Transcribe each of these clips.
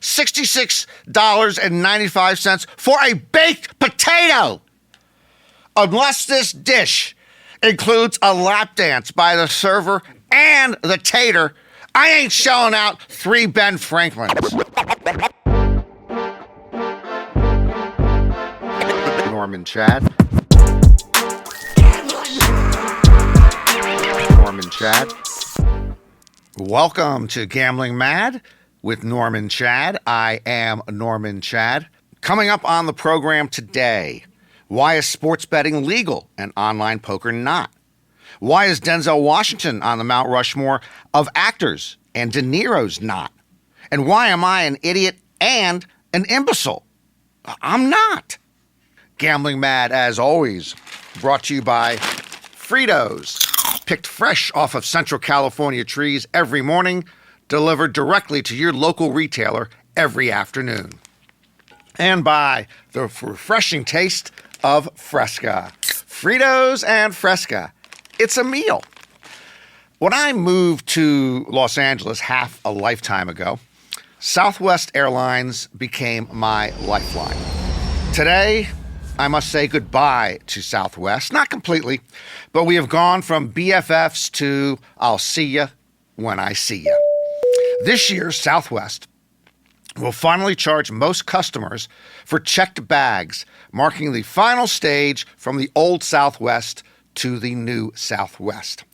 $66.95 for a baked potato. Unless this dish includes a lap dance by the server and the tater, I ain't shelling out 3 Ben Franklins. Norman Chad. Norman Chad. Welcome to Gambling Mad with Norman Chad. I am Norman Chad. Coming up on the program today, why is sports betting legal and online poker not? Why is Denzel Washington on the Mount Rushmore of actors and De Niro's not? And why am I an idiot and an imbecile? I'm not. Gambling Mad, as always, brought to you by Fritos, picked fresh off of Central California trees every morning, delivered directly to your local retailer every afternoon. And by the refreshing taste of Fresca. Fritos and Fresca. It's a meal. When I moved to Los Angeles half a lifetime ago, Southwest Airlines became my lifeline. Today, I must say goodbye to Southwest. Not completely, but we have gone from BFFs to I'll see ya when I see ya. This year, Southwest will finally charge most customers for checked bags, marking the final stage from the old Southwest to the new Southwest.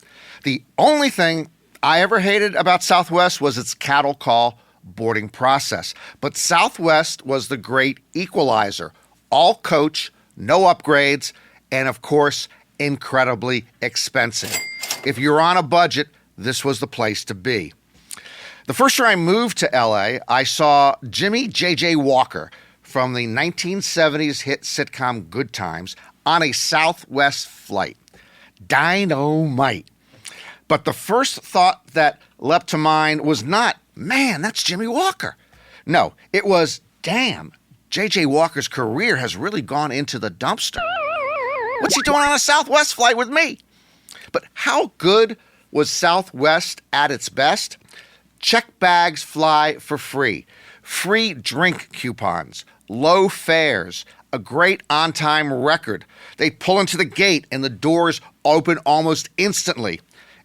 The only thing I ever hated about Southwest was its cattle call boarding process. But Southwest was the great equalizer. All coach, no upgrades, and of course, incredibly expensive. If you're on a budget, this was the place to be. The first year I moved to LA, I saw Jimmy J.J. Walker from the 1970s hit sitcom Good Times on a Southwest flight. Dynamite. But the first thought that leapt to mind was not, man, that's Jimmy Walker. No, it was, damn, J.J. Walker's career has really gone into the dumpster. What's he doing on a Southwest flight with me? But how good was Southwest at its best? Check bags fly for free. Free drink coupons. Low fares. A great on-time record. They pull into the gate and the doors open almost instantly.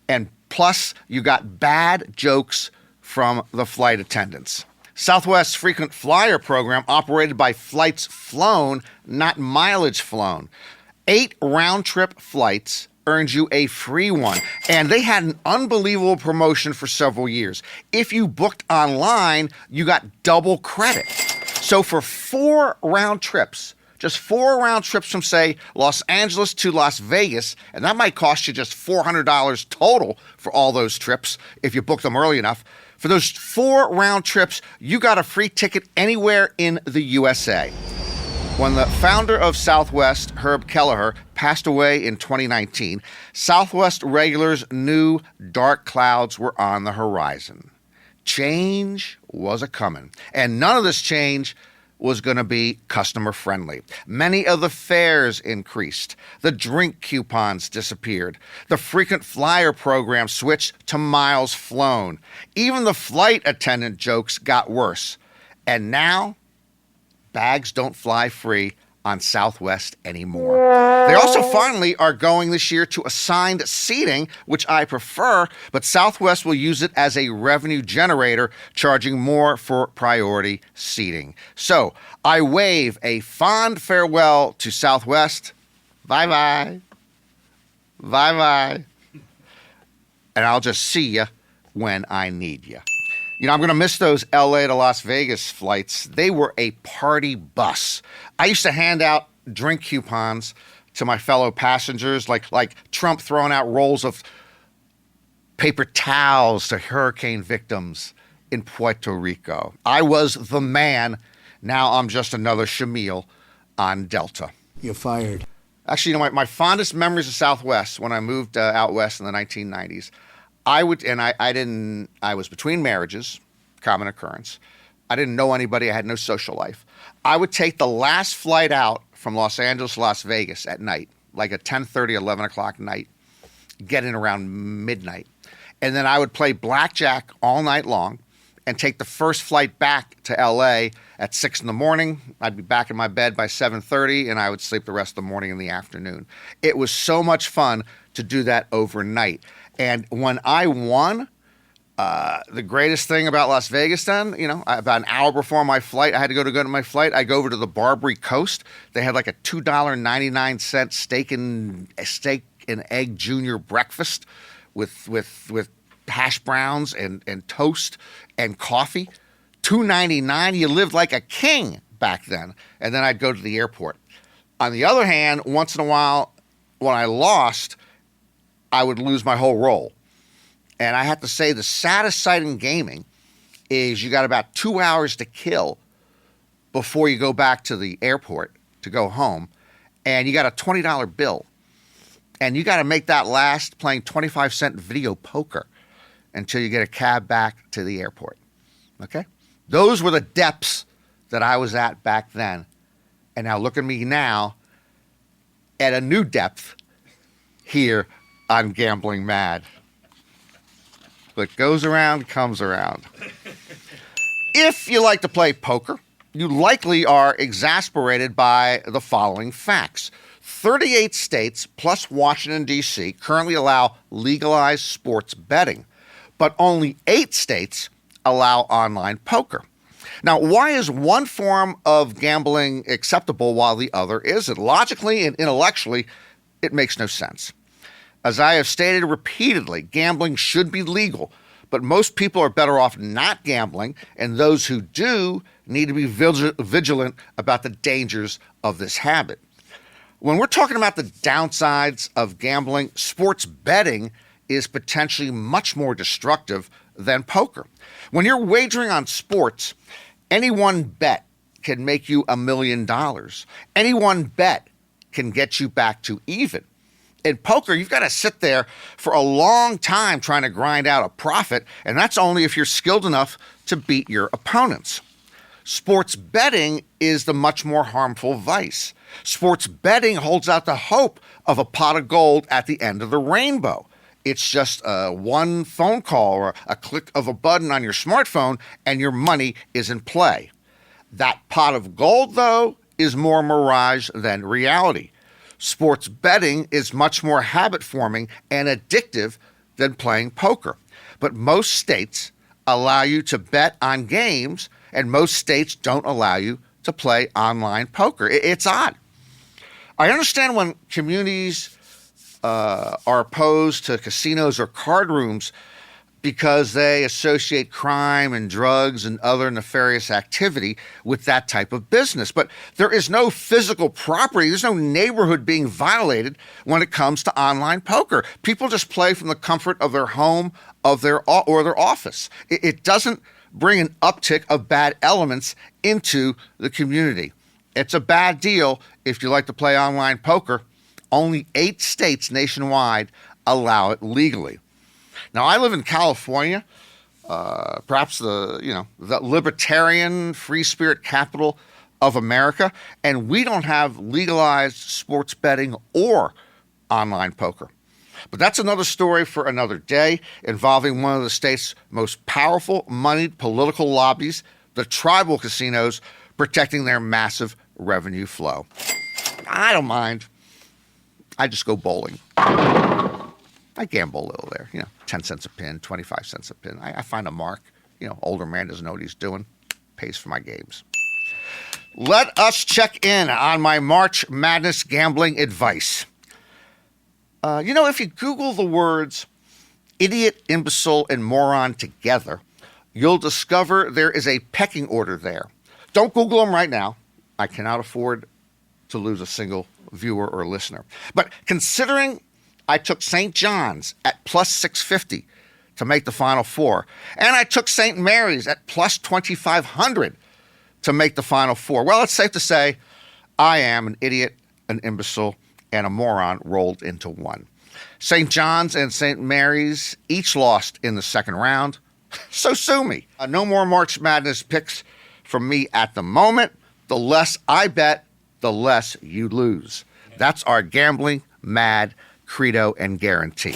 And plus, you got bad jokes from the flight attendants. Southwest's frequent flyer program operated by flights flown, not mileage flown. 8 round-trip flights earned you a free one. And they had an unbelievable promotion for several years. If you booked online, you got double credit. So for 4 round trips, just 4 round trips from, say, Los Angeles to Las Vegas, and that might cost you just $400 total for all those trips if you book them early enough. For those 4 round trips, you got a free ticket anywhere in the USA. When the founder of Southwest, Herb Kelleher, passed away in 2019, Southwest regulars knew dark clouds were on the horizon. Change was a-coming, and none of this change was going to be customer-friendly. Many of the fares increased. The drink coupons disappeared. The frequent flyer program switched to miles flown. Even the flight attendant jokes got worse. And now, bags don't fly free on Southwest anymore. They also finally are going this year to assigned seating, which I prefer, but Southwest will use it as a revenue generator, charging more for priority seating. So I wave a fond farewell to Southwest. Bye-bye. Bye-bye. And I'll just see you when I need you. You know, I'm going to miss those LA to Las Vegas flights. They were a party bus. I used to hand out drink coupons to my fellow passengers, like Trump throwing out rolls of paper towels to hurricane victims in Puerto Rico. I was the man. Now I'm just another Shamil on Delta. You're fired. Actually, you know, my fondest memories of Southwest when I moved out west in the 1990s, I was between marriages, common occurrence. I didn't know anybody. I had no social life. I would take the last flight out from Los Angeles to Las Vegas at night, like at 10:30, 11 o'clock night, get in around midnight. And then I would play blackjack all night long and take the first flight back to LA at 6 in the morning. I'd be back in my bed by 7:30, and I would sleep the rest of the morning and the afternoon. It was so much fun to do that overnight. And when I won, the greatest thing about Las Vegas then, about an hour before my flight, I had to go to my flight. I go over to the Barbary Coast. They had like a $2.99 steak and egg junior breakfast with hash browns and toast and coffee. $2.99. You lived like a king back then. And then I'd go to the airport. On the other hand, once in a while, when I lost, I would lose my whole roll. And I have to say, the saddest sight in gaming is you got about 2 hours to kill before you go back to the airport to go home, and you got a $20 bill. And you got to make that last playing 25-cent video poker until you get a cab back to the airport. Okay? Those were the depths that I was at back then. And now look at me now at a new depth here on Gambling Mad. What goes around comes around. If you like to play poker, you likely are exasperated by the following facts. 38 states plus Washington, D.C. currently allow legalized sports betting, but only 8 states allow online poker. Now, why is one form of gambling acceptable while the other isn't? Logically and intellectually, it makes no sense. As I have stated repeatedly, gambling should be legal, but most people are better off not gambling, and those who do need to be vigilant about the dangers of this habit. When we're talking about the downsides of gambling, sports betting is potentially much more destructive than poker. When you're wagering on sports, any one bet can make you $1 million. Any one bet can get you back to even. In poker, you've got to sit there for a long time trying to grind out a profit, and that's only if you're skilled enough to beat your opponents. Sports betting is the much more harmful vice. Sports betting holds out the hope of a pot of gold at the end of the rainbow. It's just one phone call or a click of a button on your smartphone, and your money is in play. That pot of gold, though, is more mirage than reality. Sports betting is much more habit-forming and addictive than playing poker. But most states allow you to bet on games, and most states don't allow you to play online poker. It's odd. I understand when communities are opposed to casinos or card rooms because they associate crime and drugs and other nefarious activity with that type of business. But there is no physical property, there's no neighborhood being violated when it comes to online poker. People just play from the comfort of their home, or their office. It doesn't bring an uptick of bad elements into the community. It's a bad deal if you like to play online poker. Only 8 states nationwide allow it legally. Now, I live in California, perhaps the libertarian free spirit capital of America, and we don't have legalized sports betting or online poker. But that's another story for another day, involving one of the state's most powerful, moneyed political lobbies, the tribal casinos, protecting their massive revenue flow. I don't mind. I just go bowling. I gamble a little there, 10 cents a pin, 25 cents a pin. I find a mark. Older man doesn't know what he's doing. Pays for my games. Let us check in on my March Madness gambling advice. If you Google the words idiot, imbecile, and moron together, you'll discover there is a pecking order there. Don't Google them right now. I cannot afford to lose a single viewer or listener. But considering I took St. John's at plus 650 to make the Final Four, and I took St. Mary's at plus 2,500 to make the Final Four, well, it's safe to say I am an idiot, an imbecile, and a moron rolled into one. St. John's and St. Mary's each lost in the second round, so sue me. No more March Madness picks from me at the moment. The less I bet, the less you lose. That's our gambling mad credo and guarantee.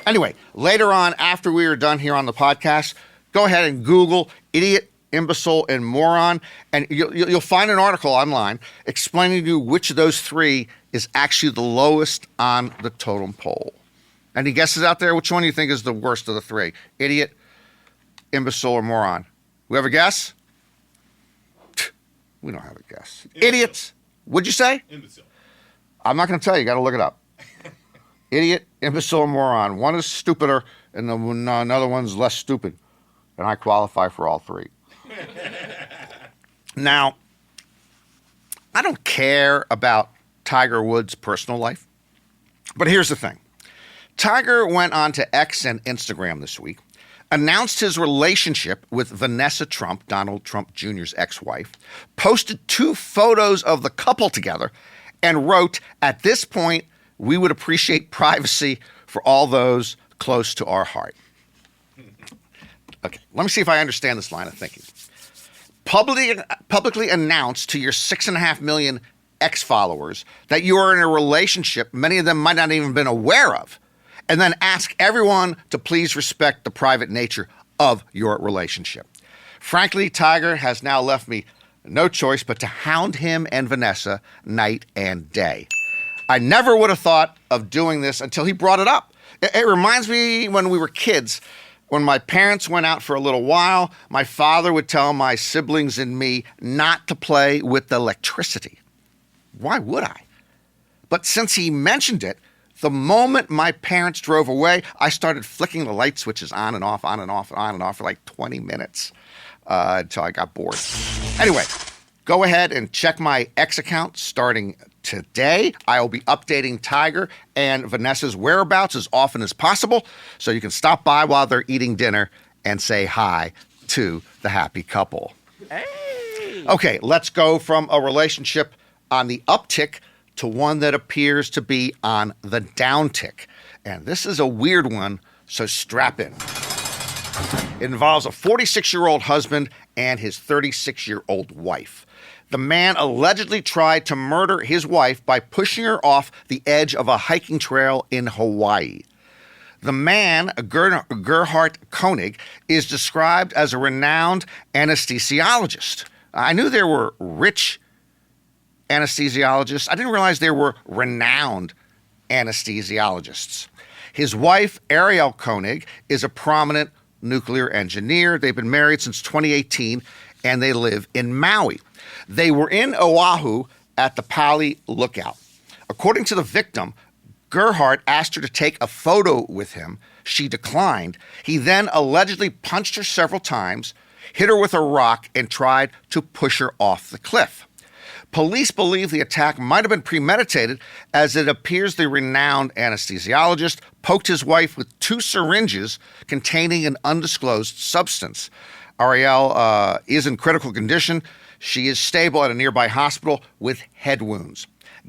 Anyway, later on, after we are done here on the podcast, Go ahead and Google idiot, imbecile, and moron, and you'll find an article online explaining to you which of those three is actually the lowest on the totem pole. Any guesses out there? Which one do you think is the worst of the three? Idiot, imbecile, or moron? We have a guess? We don't have a guess. Imbecile. Idiots. What'd you say? Imbecile. I'm not going to tell you. You got to look it up. Idiot, imbecile, moron. One is stupider, and another one's less stupid. And I qualify for all three. Now, I don't care about Tiger Woods' personal life. But here's the thing. Tiger went on to X and Instagram this week, announced his relationship with Vanessa Trump, Donald Trump Jr.'s ex-wife, posted 2 photos of the couple together, and wrote, "At this point, we would appreciate privacy for all those close to our heart." Okay, let me see if I understand this line of thinking. Publicly announce to your 6.5 million ex-followers that you are in a relationship many of them might not even been aware of, and then ask everyone to please respect the private nature of your relationship. Frankly, Tiger has now left me no choice but to hound him and Vanessa night and day. I never would have thought of doing this until he brought it up. It reminds me when we were kids. When my parents went out for a little while, my father would tell my siblings and me not to play with the electricity. Why would I? But since he mentioned it, the moment my parents drove away, I started flicking the light switches on and off, on and off, on and off for like 20 minutes until I got bored. Anyway, go ahead and check my X account starting today. I will be updating Tiger and Vanessa's whereabouts as often as possible, so you can stop by while they're eating dinner and say hi to the happy couple. Hey! Okay, let's go from a relationship on the uptick to one that appears to be on the downtick. And this is a weird one, so strap in. It involves a 46-year-old husband and his 36-year-old wife. The man allegedly tried to murder his wife by pushing her off the edge of a hiking trail in Hawaii. The man, Gerhard Koenig, is described as a renowned anesthesiologist. I knew there were rich anesthesiologists. I didn't realize there were renowned anesthesiologists. His wife, Ariel Koenig, is a prominent nuclear engineer. They've been married since 2018, and they live in Maui. They were in Oahu at the Pali Lookout. According to the victim, Gerhard asked her to take a photo with him. She declined. He then allegedly punched her several times, hit her with a rock, and tried to push her off the cliff. Police believe the attack might have been premeditated, as it appears the renowned anesthesiologist poked his wife with 2 syringes containing an undisclosed substance. Ariel is in critical condition. She is stable at a nearby hospital with head wounds.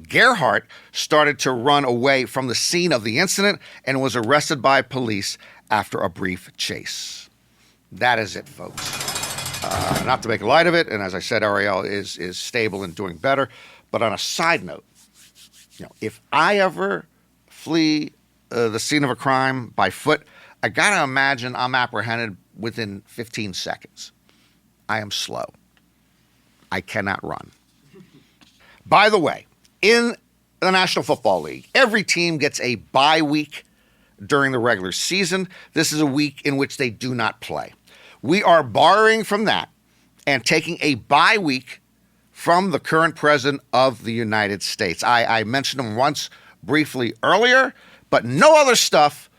Gerhard started to run away from the scene of the incident and was arrested by police after a brief chase. That is it, folks. Not to make light of it, and as I said, Ariel is stable and doing better. But on a side note, if I ever flee the scene of a crime by foot, I gotta imagine I'm apprehended within 15 seconds. I am slow. I cannot run. By the way, in the National Football League, every team gets a bye week during the regular season. This is a week in which they do not play. We are borrowing from that and taking a bye week from the current president of the United States. I mentioned him once briefly earlier, but no other stuff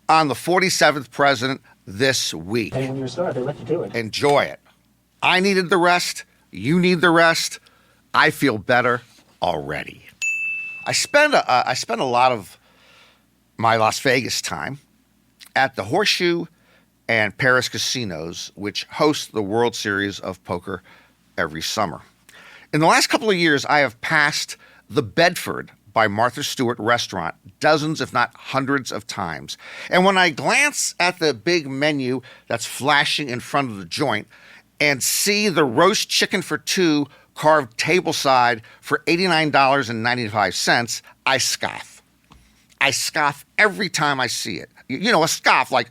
on the 47th president this week. And when you're a star, they let you do it. Enjoy it. I needed the rest. You need the rest. I feel better already. I spend a lot of my Las Vegas time at the Horseshoe and Paris casinos, which host the World Series of Poker every summer. In the last couple of years, I have passed the Bedford by Martha Stewart restaurant dozens, if not hundreds of times. And when I glance at the big menu that's flashing in front of the joint and see the roast chicken for 2 carved tableside for $89.95, I scoff. I scoff every time I see it. A scoff like,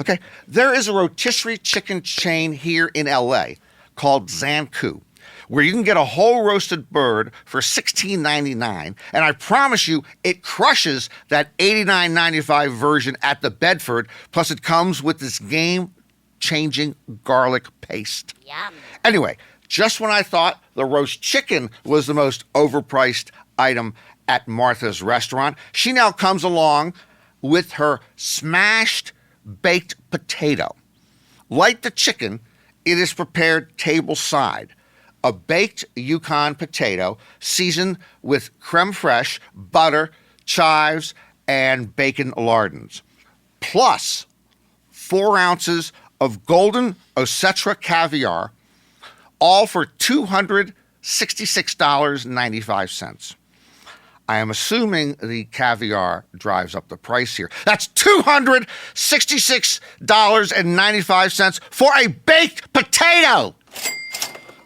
Okay, there is a rotisserie chicken chain here in LA called Zanku, where you can get a whole roasted bird for $16.99, and I promise you it crushes that $89.95 version at the Bedford, plus it comes with this game-changing garlic paste. Yum. Anyway, just when I thought the roast chicken was the most overpriced item at Martha's restaurant, she now comes along with her smashed baked potato. Like the chicken, it is prepared table side. A baked Yukon potato seasoned with creme fraiche, butter, chives, and bacon lardons. Plus 4 ounces of golden Osetra caviar, all for $266.95. I am assuming the caviar drives up the price here. That's $266.95 for a baked potato.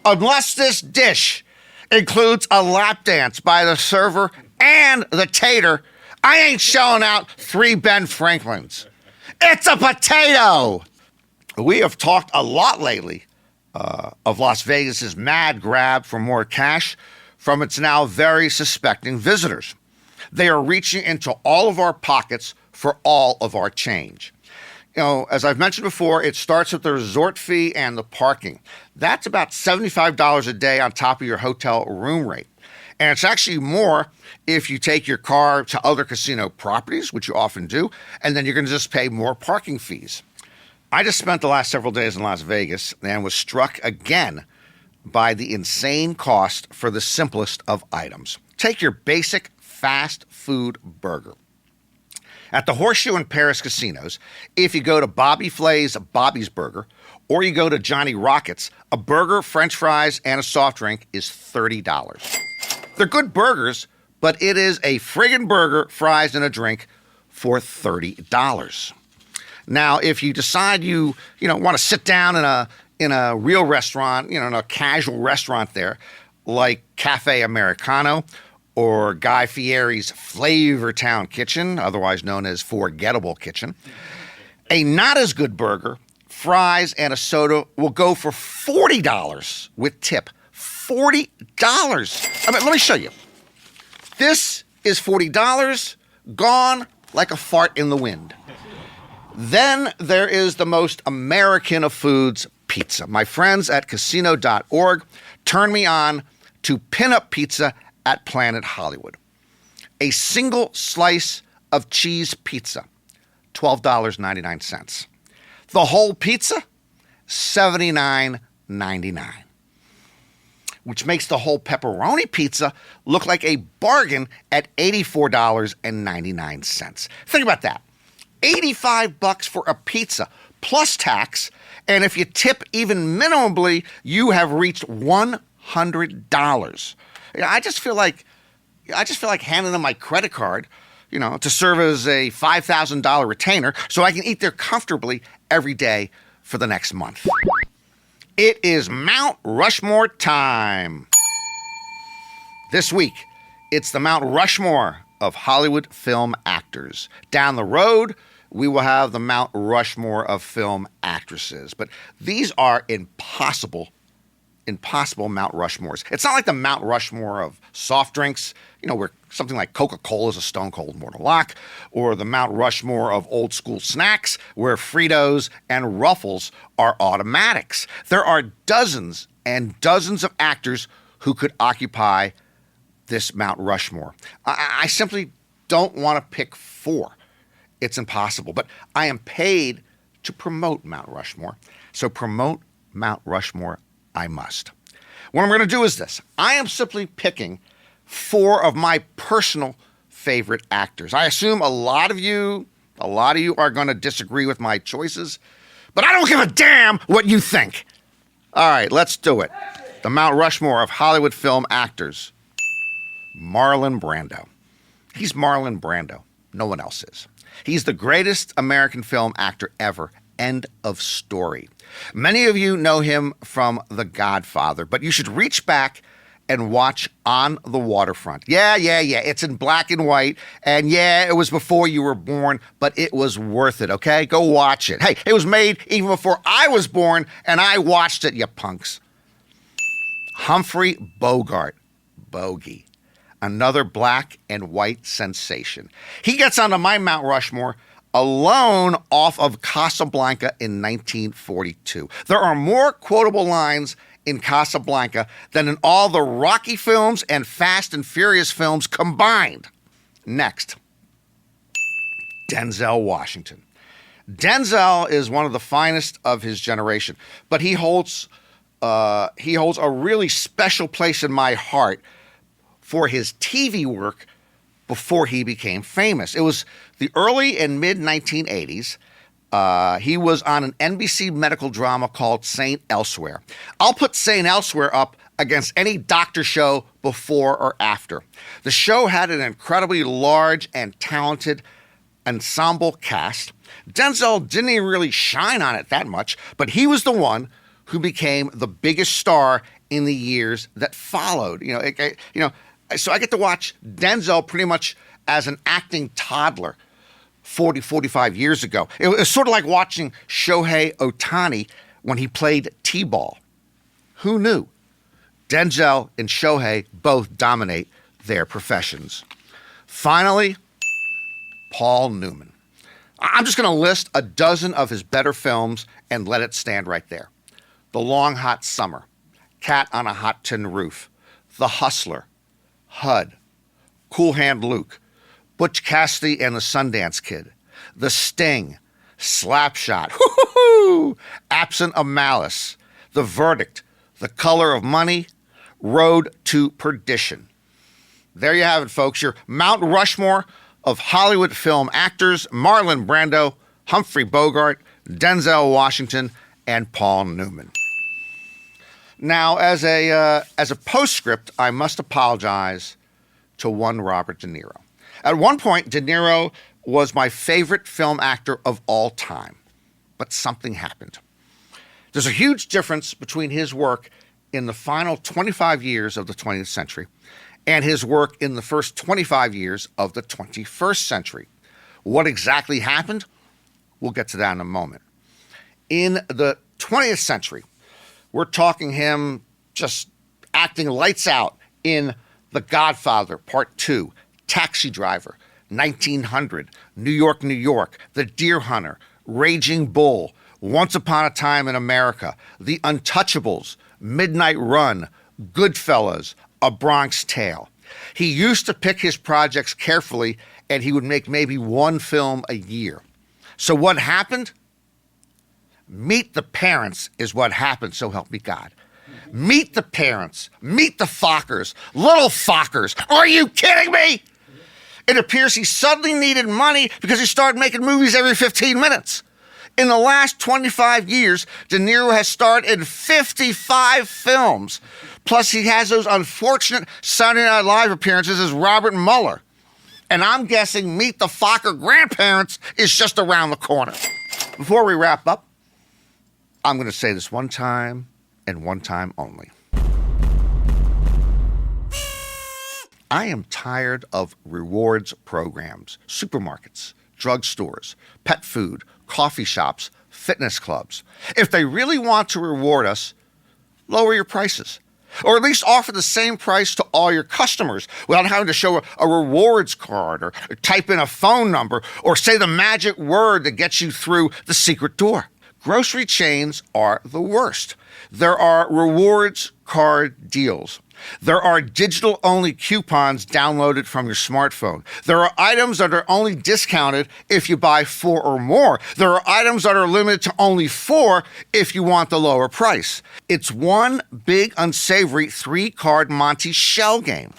Unless this dish includes a lap dance by the server and the tater, I ain't shelling out 3 Ben Franklins. It's a potato. We have talked a lot lately of Las Vegas's mad grab for more cash from its now very suspecting visitors. They are reaching into all of our pockets for all of our change. You know, as I've mentioned before, it starts with the resort fee and the parking. That's about $75 a day on top of your hotel room rate. And it's actually more if you take your car to other casino properties, which you often do, and then you're going to just pay more parking fees. I just spent the last several days in Las Vegas and was struck again by the insane cost for the simplest of items. Take your basic fast food burger. At the Horseshoe and Paris casinos, if you go to Bobby Flay's Bobby's Burger, or you go to Johnny Rockets, a burger, french fries, and a soft drink is $30. They're good burgers, but it is a friggin' burger, fries, and a drink for $30. Now, if you decide you want to sit down in a real restaurant, in a casual restaurant there, like Cafe Americano or Guy Fieri's Flavor Town Kitchen, otherwise known as Forgettable Kitchen, a not as good burger, fries, and a soda will go for $40 with tip. $40. I mean, let me show you. This is $40, gone like a fart in the wind. Then there is the most American of foods, pizza. My friends at casino.org turned me on to pinup pizza at Planet Hollywood. A single slice of cheese pizza, $12.99. The whole pizza, $79.99. Which makes the whole pepperoni pizza look like a bargain at $84.99. Think about that. $85 for a pizza plus tax, and if you tip even minimally, you have reached $100. I just feel like handing them my credit card, to serve as a $5,000 retainer so I can eat there comfortably every day for the next month. It is Mount Rushmore time. This week, it's the Mount Rushmore of Hollywood film actors. Down the road, we will have the Mount Rushmore of film actresses. But these are impossible Mount Rushmores. It's not like the Mount Rushmore of soft drinks, where something like Coca-Cola is a stone cold mortal lock, or the Mount Rushmore of old school snacks, where Fritos and Ruffles are automatics. There are dozens and dozens of actors who could occupy this Mount Rushmore. I simply don't want to pick 4. It's impossible. But I am paid to promote Mount Rushmore. So promote Mount Rushmore I must. What I'm going to do is this. I am simply picking 4 of my personal favorite actors. I assume a lot of you are going to disagree with my choices, but I don't give a damn what you think. All right, let's do it. The Mount Rushmore of Hollywood film actors. Marlon Brando. He's Marlon Brando. No one else is. He's the greatest American film actor ever. End of story. Many of you know him from The Godfather, but you should reach back and watch On the Waterfront. Yeah. It's in black and white. And yeah, it was before you were born, but it was worth it, okay? Go watch it. Hey, it was made even before I was born, and I watched it, you punks. Humphrey Bogart, Bogey. Another black and white sensation. He gets onto my Mount Rushmore alone off of Casablanca in 1942. There are more quotable lines in Casablanca than in all the Rocky films and Fast and Furious films combined. Next, Denzel Washington. Denzel is one of the finest of his generation, but he holds a really special place in my heart for his TV work before he became famous. It was the early and mid 1980s. He was on an NBC medical drama called St. Elsewhere. I'll put St. Elsewhere up against any doctor show before or after. The show had an incredibly large and talented ensemble cast. Denzel didn't even really shine on it that much, but he was the one who became the biggest star in the years that followed. So I get to watch Denzel pretty much as an acting toddler 45 years ago. It was sort of like watching Shohei Ohtani when he played T-ball. Who knew? Denzel and Shohei both dominate their professions. Finally, Paul Newman. I'm just going to list a dozen of his better films and let it stand right there. The Long Hot Summer, Cat on a Hot Tin Roof, The Hustler, HUD, Cool Hand Luke, Butch Cassidy and the Sundance Kid, The Sting, Slapshot, Absent of Malice, The Verdict, The Color of Money, Road to Perdition. There you have it, folks. Your Mount Rushmore of Hollywood film actors: Marlon Brando, Humphrey Bogart, Denzel Washington, and Paul Newman. Now, as a postscript, I must apologize to one Robert De Niro. At one point, De Niro was my favorite film actor of all time, but something happened. There's a huge difference between his work in the final 25 years of the 20th century and his work in the first 25 years of the 21st century. What exactly happened? We'll get to that in a moment. In the 20th century, we're talking him just acting lights out in The Godfather Part 2, Taxi Driver, 1900, New York, New York, The Deer Hunter, Raging Bull, Once Upon a Time in America, The Untouchables, Midnight Run, Goodfellas, A Bronx Tale. He used to pick his projects carefully, and he would make maybe one film a year. So what happened? Meet the Parents is what happened, so help me God. Meet the Parents. Meet the Fockers. Little Fockers. Are you kidding me? It appears he suddenly needed money because he started making movies every 15 minutes. In the last 25 years, De Niro has starred in 55 films. Plus, he has those unfortunate Saturday Night Live appearances as Robert Mueller. And I'm guessing Meet the Focker Grandparents is just around the corner. Before we wrap up, I'm going to say this one time and one time only. I am tired of rewards programs, supermarkets, drugstores, pet food, coffee shops, fitness clubs. If they really want to reward us, lower your prices. Or at least offer the same price to all your customers without having to show a rewards card or type in a phone number or say the magic word that gets you through the secret door. Grocery chains are the worst. There are rewards card deals. There are digital-only coupons downloaded from your smartphone. There are items that are only discounted if you buy 4 or more. There are items that are limited to only 4 if you want the lower price. It's one big, unsavory 3-card Monty shell game.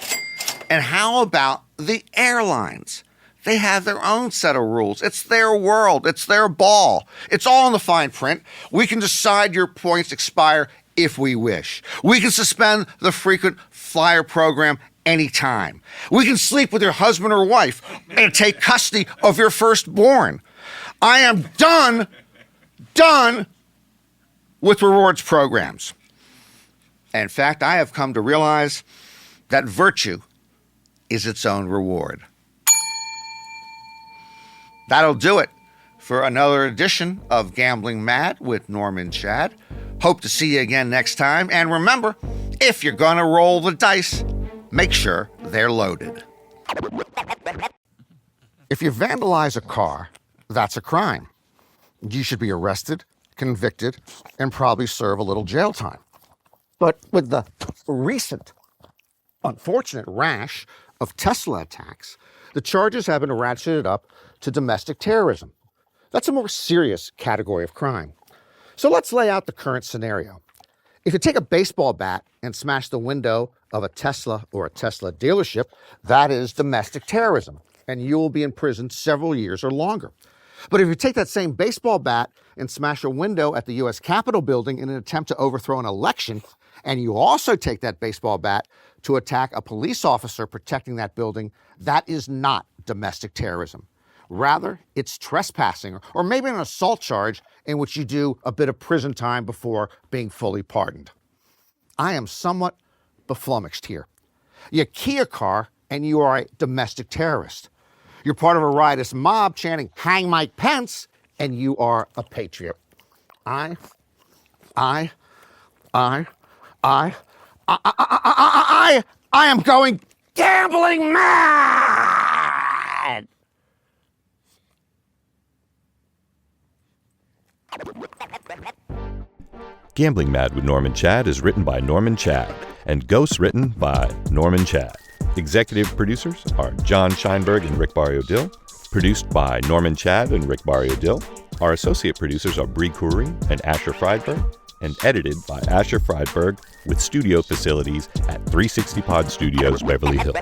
And how about the airlines? They have their own set of rules. It's their world. It's their ball. It's all in the fine print. We can decide your points expire if we wish. We can suspend the frequent flyer program anytime. We can sleep with your husband or wife and take custody of your firstborn. I am done with rewards programs. In fact, I have come to realize that virtue is its own reward. That'll do it for another edition of Gambling Mad with Norm and Chad. Hope to see you again next time. And remember, if you're going to roll the dice, make sure they're loaded. If you vandalize a car, that's a crime. You should be arrested, convicted, and probably serve a little jail time. But with the recent unfortunate rash of Tesla attacks, the charges have been ratcheted up to domestic terrorism. That's a more serious category of crime. So let's lay out the current scenario. If you take a baseball bat and smash the window of a Tesla or a Tesla dealership, that is domestic terrorism, and you will be in prison several years or longer. But if you take that same baseball bat and smash a window at the U.S. Capitol building in an attempt to overthrow an election, and you also take that baseball bat to attack a police officer protecting that building, that is not domestic terrorism. Rather, it's trespassing or maybe an assault charge in which you do a bit of prison time before being fully pardoned. I am somewhat beflummoxed here. You key a car and you are a domestic terrorist. You're part of a riotous mob chanting, "Hang Mike Pence," and you are a patriot. I am going gambling mad! Gambling Mad with Norm and Chad is written by Norm and Chad and ghost-written by Norm and Chad. Executive producers are John Scheinberg and Rick Barrio-Dill. Produced by Norm and Chad and Rick Barrio-Dill. Our associate producers are Bree Coury and Asher Friedberg, and edited by Asher Friedberg with studio facilities at 360 Pod Studios, Beverly Hills.